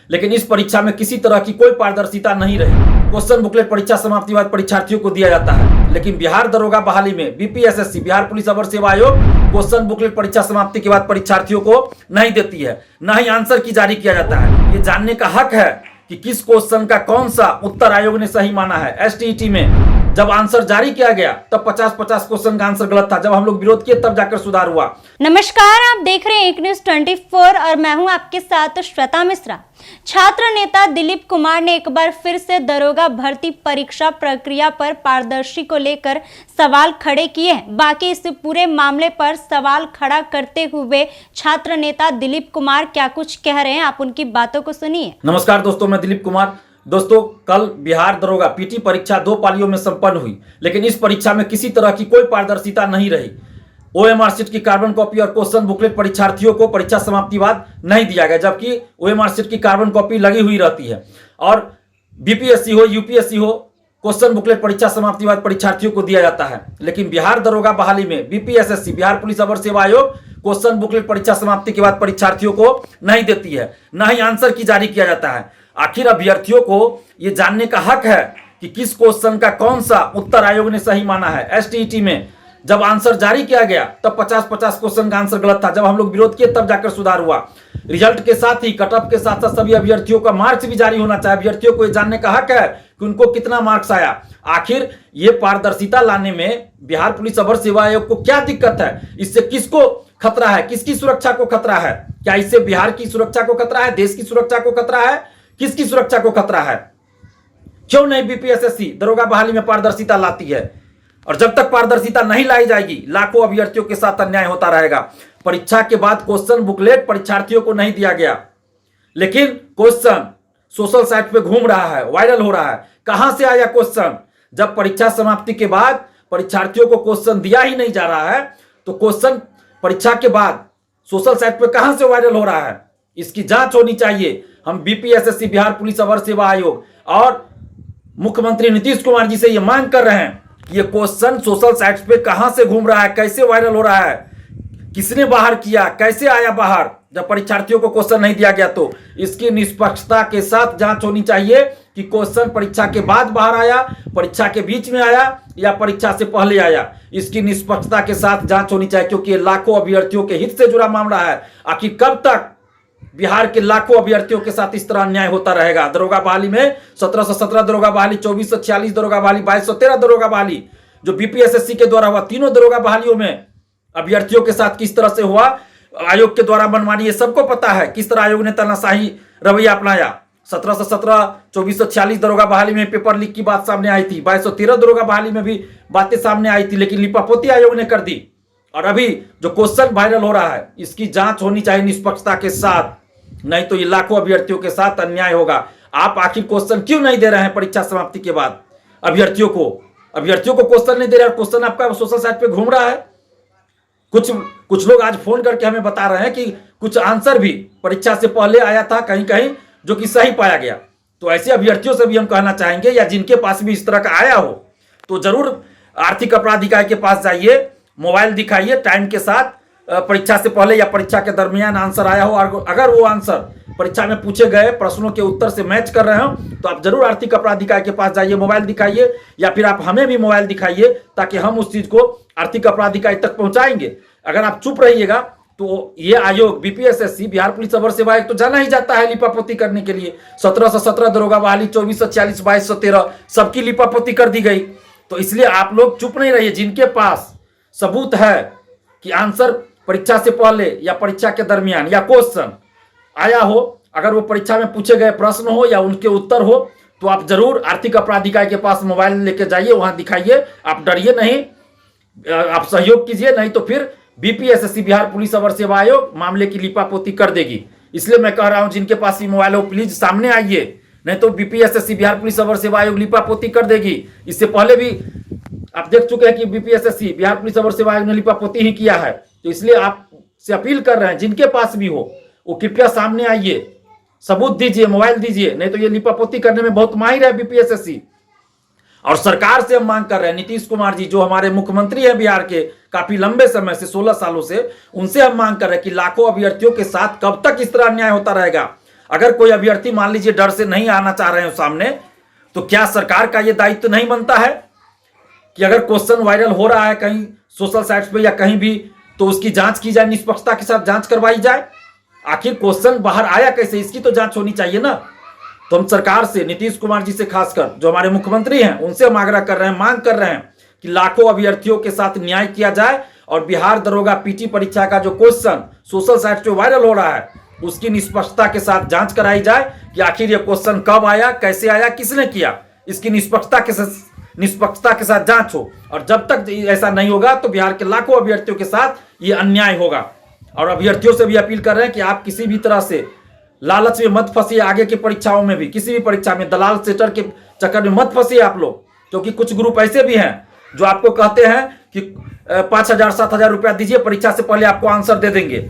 लेकिन इस परीक्षा में किसी तरह की कोई पारदर्शिता नहीं रही। क्वेश्चन बुकलेट परीक्षा समाप्ति बाद परीक्षार्थियों को दिया जाता है, लेकिन बिहार दरोगा बहाली में बीपीएसएससी बिहार पुलिस अवर सेवा आयोग क्वेश्चन बुकलेट परीक्षा समाप्ति के बाद परीक्षार्थियों को नहीं देती है, न ही आंसर की जारी किया जाता है। ये जानने का हक है कि किस क्वेश्चन का कौन सा उत्तर आयोग ने सही माना है। एसटीईटी में जब आंसर जारी किया गया तब 50-50 क्वेश्चन का आंसर गलत था। जब हम लोग विरोध किए तब जाकर सुधार हुआ। नमस्कार, आप देख रहे हैं एक न्यूज 24 और मैं हूं आपके साथ श्वेता मिश्रा। छात्र नेता दिलीप कुमार ने एक बार फिर से दरोगा भर्ती परीक्षा प्रक्रिया पर पारदर्शी को लेकर सवाल खड़े किए हैं। बाकी इस पूरे मामले पर सवाल खड़ा करते हुए छात्र नेता दिलीप कुमार क्या कुछ कह रहे हैं, आप उनकी बातों को सुनिए। नमस्कार दोस्तों, मैं दिलीप कुमार। दोस्तों, कल बिहार दरोगा पीटी परीक्षा 2 पालियों में संपन्न हुई, लेकिन इस परीक्षा में किसी तरह की कोई पारदर्शिता नहीं रही। ओएमआर शीट की कार्बन कॉपी और क्वेश्चन बुकलेट परीक्षार्थियों को परीक्षा समाप्ति बाद नहीं दिया गया, जबकि ओएमआर शीट की कार्बन कॉपी लगी हुई रहती है। और बीपीएससी हो यूपीएससी हो, क्वेश्चन बुकलेट परीक्षा समाप्ति बाद परीक्षार्थियों को दिया जाता है। लेकिन बिहार दरोगा बहाली में बीपीएसएससी बिहार पुलिस अवर सेवा आयोग क्वेश्चन बुकलेट परीक्षा समाप्ति के बाद परीक्षार्थियों को नहीं देती है, न ही आंसर की जारी किया जाता है। आखिर अभ्यर्थियों को यह जानने का हक है कि किस क्वेश्चन का कौन सा उत्तर आयोग ने सही माना है। एसटीईटी में जब आंसर जारी किया गया तब 50-50 क्वेश्चन का आंसर गलत था। जब हम लोग विरोध किए तब जाकर सुधार हुआ। रिजल्ट के साथ ही कट ऑफ के साथ साथ सभी अभ्यर्थियों का मार्क्स भी जारी होना चाहिए। अभ्यर्थियों को यह जानने का हक है कि उनको कितना मार्क्स आया। आखिर ये पारदर्शिता लाने में बिहार पुलिस अवर सेवा आयोग को क्या दिक्कत है? इससे किसको खतरा है? किसकी सुरक्षा को खतरा है? क्या इससे बिहार की सुरक्षा को खतरा है? देश की सुरक्षा को खतरा है? किसकी सुरक्षा को खतरा है? क्यों नहीं बीपीएसएससी दरोगा बहाली में पारदर्शिता लाती है? और जब तक पारदर्शिता नहीं लाई जाएगी, लाखों अभ्यर्थियों के साथ अन्याय होता रहेगा। परीक्षा के बाद क्वेश्चन बुकलेट परीक्षार्थियों को नहीं दिया गया, लेकिन क्वेश्चन सोशल साइट पे घूम रहा है, वायरल हो रहा है। कहां से आया क्वेश्चन? जब परीक्षा समाप्ति के बाद परीक्षार्थियों को क्वेश्चन दिया ही नहीं जा रहा है, तो क्वेश्चन परीक्षा के बाद सोशल साइट पे कहां से वायरल हो रहा है? इसकी जांच होनी चाहिए। हम बीपीएसएससी बिहार पुलिस अवर सेवा आयोग और मुख्यमंत्री नीतीश कुमार जी से यह मांग कर रहे हैं, ये क्वेश्चन सोशल साइट्स पे कहां से घूम रहा है, कैसे वायरल हो रहा है, किसने बाहर किया, कैसे आया बाहर? जब परीक्षार्थियों को क्वेश्चन नहीं दिया गया तो इसकी निष्पक्षता के साथ जांच होनी चाहिए कि क्वेश्चन परीक्षा के बाद बाहर आया, परीक्षा के बीच में आया या परीक्षा से पहले आया। इसकी निष्पक्षता के साथ जांच होनी चाहिए, क्योंकि ये लाखों अभ्यर्थियों के हित से जुड़ा मामला है। आखिर कब तक बिहार के लाखों अभ्यर्थियों के साथ इस तरह अन्याय होता रहेगा? दरोगा बहाली में 1717 दरोगा बहाली, 2446 दरोगा बहाली, 2213 दरोगा बहाली जो बीपीएसएससी के द्वारा हुआ, तीनों दरोगा बहालियों में अभ्यर्थियों के साथ किस तरह से हुआ, आयोग के द्वारा मनमानी, ये सबको पता है। किस तरह आयोग ने तानाशाही रवैया अपनाया। 1717 2446 दरोगा बहाली में पेपर लीक की बात सामने आई थी, 2213 दरोगा बहाली में भी बातें सामने आई थी, लेकिन लिपापोती आयोग ने कर दी। और अभी जो क्वेश्चन वायरल हो रहा है, इसकी जांच होनी चाहिए निष्पक्षता के साथ, नहीं तो ये लाखों अभ्यर्थियों के साथ अन्याय होगा। आप आखिर क्वेश्चन क्यों नहीं दे रहे हैं परीक्षा समाप्ति के बाद? अभ्यर्थियों को क्वेश्चन नहीं दे रहे हैं। क्वेश्चन आपका सोशल साइट पे घूम रहा है। कुछ लोग आज फोन करके हमें बता रहे हैं कि कुछ आंसर भी परीक्षा से पहले आया था कहीं कहीं, जो कि सही पाया गया। तो ऐसे अभ्यर्थियों से भी हम कहना चाहेंगे, या जिनके पास भी इस तरह का आया हो, तो जरूर आर्थिक अपराध इकाई के पास जाइए, मोबाइल दिखाइए, टाइम के साथ परीक्षा से पहले या परीक्षा के दरमियान आंसर आया हो, और अगर वो आंसर परीक्षा में पूछे गए प्रश्नों के उत्तर से मैच कर रहे हो, तो आप जरूर आर्थिक अपराध इकाई के पास जाइए, मोबाइल दिखाइए, या फिर आप हमें भी मोबाइल दिखाइए, ताकि हम उस चीज को आर्थिक अपराध इकाई तक पहुंचाएंगे। अगर आप चुप रहिएगा तो ये आयोग बीपीएसएससी बिहार पुलिस अवर सेवा आयोग तो जाना ही जाता है लिपापोती करने के लिए। 1717 दरोगा बहाली, 2446, 2213 सबकी लिपापोती कर दी गई। तो इसलिए आप लोग चुप नहीं रहिए। जिनके पास सबूत है कि आंसर परीक्षा से पहले या परीक्षा के दरमियान या क्वेश्चन आया हो, अगर वो परीक्षा में पूछे गए प्रश्न हो या उनके उत्तर हो, तो आप जरूर आर्थिक अपराध इकाई के पास मोबाइल लेके जाइए, वहां दिखाइए। आप डरिए नहीं, आप सहयोग कीजिए, नहीं तो फिर बीपीएसएससी बिहार पुलिस अवर सेवा आयोग मामले की लिपापोती कर देगी। इसलिए मैं कह रहा हूं, जिनके पास भी मोबाइल हो प्लीज सामने आइए, नहीं तो बीपीएसएससी बिहार पुलिस अवर सेवा आयोग लिपापोती कर देगी। इससे पहले भी आप देख चुके हैं कि बीपीएसएससी बिहार पुलिस अवर सेवा आयोग ने लिपापोती ही किया है। तो इसलिए आपसे अपील कर रहे हैं, जिनके पास भी हो वो कृपया सामने आइए, सबूत दीजिए, मोबाइल दीजिए, नहीं तो ये लिपापोती करने में बहुत माहिर है बीपीएसएससी। और सरकार से हम मांग कर रहे हैं, नीतीश कुमार जी जो हमारे मुख्यमंत्री हैं बिहार के काफी लंबे समय से, 16 सालों से, उनसे हम मांग कर रहे हैं कि लाखों अभ्यर्थियों के साथ कब तक इस तरह अन्याय होता रहेगा। अगर कोई अभ्यर्थी मान लीजिए डर से नहीं आना चाह रहे हो सामने, तो क्या सरकार का यह दायित्व नहीं बनता है कि अगर क्वेश्चन वायरल हो रहा है कहीं सोशल साइट्स पे या कहीं भी, तो उसकी जांच की जाए, निष्पक्षता के साथ जांच करवाई जाए। आखिर क्वेश्चन बाहर आया कैसे, इसकी तो जांच होनी चाहिए ना। तो हम सरकार से, नीतीश कुमार जी से खासकर, जो हमारे मुख्यमंत्री हैं, उनसे हम आग्रह कर रहे हैं, मांग कर रहे हैं कि लाखों अभ्यर्थियों के साथ न्याय किया जाए और बिहार दरोगा पीटी परीक्षा का जो क्वेश्चन सोशल साइट पे वायरल हो रहा है, उसकी निष्पक्षता के साथ जांच कराई जाए कि आखिर ये क्वेश्चन कब आया, कैसे आया, किसने किया, इसकी निष्पक्षता के साथ जांच हो। और जब तक ऐसा नहीं होगा तो बिहार के लाखों अभ्यर्थियों के साथ ये अन्याय होगा। और अभ्यर्थियों से भी अपील कर रहे हैं कि आप किसी भी तरह से लालच में मत फंसिए, आगे की परीक्षाओं में भी, किसी भी परीक्षा में दलाल सेटर के चक्कर में मत फंसिए आप लोग, क्योंकि कुछ ग्रुप ऐसे भी हैं जो आपको कहते हैं कि 5,000 7,000 रुपया दीजिए, परीक्षा से पहले आपको आंसर दे देंगे।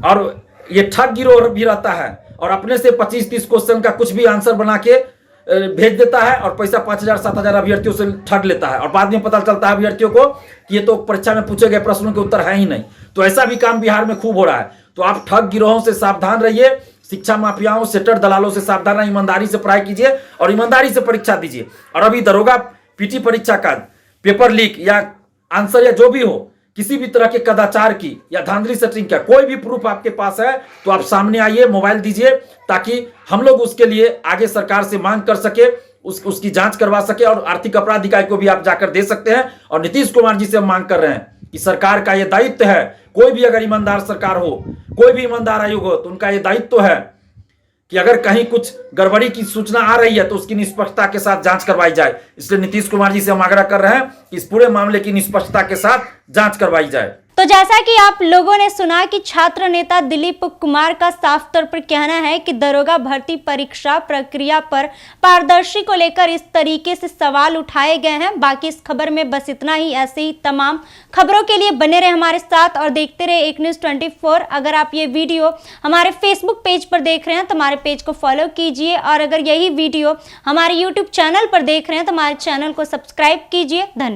और ये ठग गिरोह भी रहता है और अपने से 25-30 क्वेश्चन का कुछ भी आंसर बना के भेज देता है और पैसा 5,000 7,000 अभ्यर्थियों से ठग लेता है। और बाद में पता चलता है अभ्यर्थियों को कि ये तो परीक्षा में पूछे गए प्रश्नों के उत्तर है ही नहीं। तो ऐसा भी काम बिहार में खूब हो रहा है। तो आप ठग गिरोहों से सावधान रहिए, शिक्षा माफियाओं, सेटर दलालों से सावधान रहिए, ईमानदारी से पढ़ाई कीजिए और ईमानदारी से परीक्षा दीजिए। और अभी दरोगा पीटी परीक्षा का पेपर लीक या आंसर या जो भी हो, किसी भी तरह के कदाचार की या धांधली सेटिंग का कोई भी प्रूफ आपके पास है तो आप सामने आइए, मोबाइल दीजिए, ताकि हम लोग उसके लिए आगे सरकार से मांग कर सके, उसकी जांच करवा सके। और आर्थिक अपराध इकाई को भी आप जाकर दे सकते हैं। और नीतीश कुमार जी से हम मांग कर रहे हैं कि सरकार का यह दायित्व है, कोई भी अगर ईमानदार सरकार हो, कोई भी ईमानदार आयोग हो, तो उनका यह दायित्व है कि अगर कहीं कुछ गड़बड़ी की सूचना आ रही है तो उसकी निष्पक्षता के साथ जांच करवाई जाए। इसलिए नीतीश कुमार जी से हम आग्रह कर रहे हैं कि इस पूरे मामले की निष्पक्षता के साथ जांच करवाई जाए। तो जैसा कि आप लोगों ने सुना कि छात्र नेता दिलीप कुमार का साफ तौर पर कहना है कि दरोगा भर्ती परीक्षा प्रक्रिया पर पारदर्शी को लेकर इस तरीके से सवाल उठाए गए हैं। बाकी इस खबर में बस इतना ही। ऐसे ही तमाम खबरों के लिए बने रहे हमारे साथ और देखते रहे एक न्यूज़ 24। अगर आप ये वीडियो हमारे फेसबुक पेज पर देख रहे हैं तो हमारे पेज को फॉलो कीजिए, और अगर यही वीडियो हमारे यूट्यूब चैनल पर देख रहे हैं तो हमारे चैनल को सब्सक्राइब कीजिए। धन्यवाद।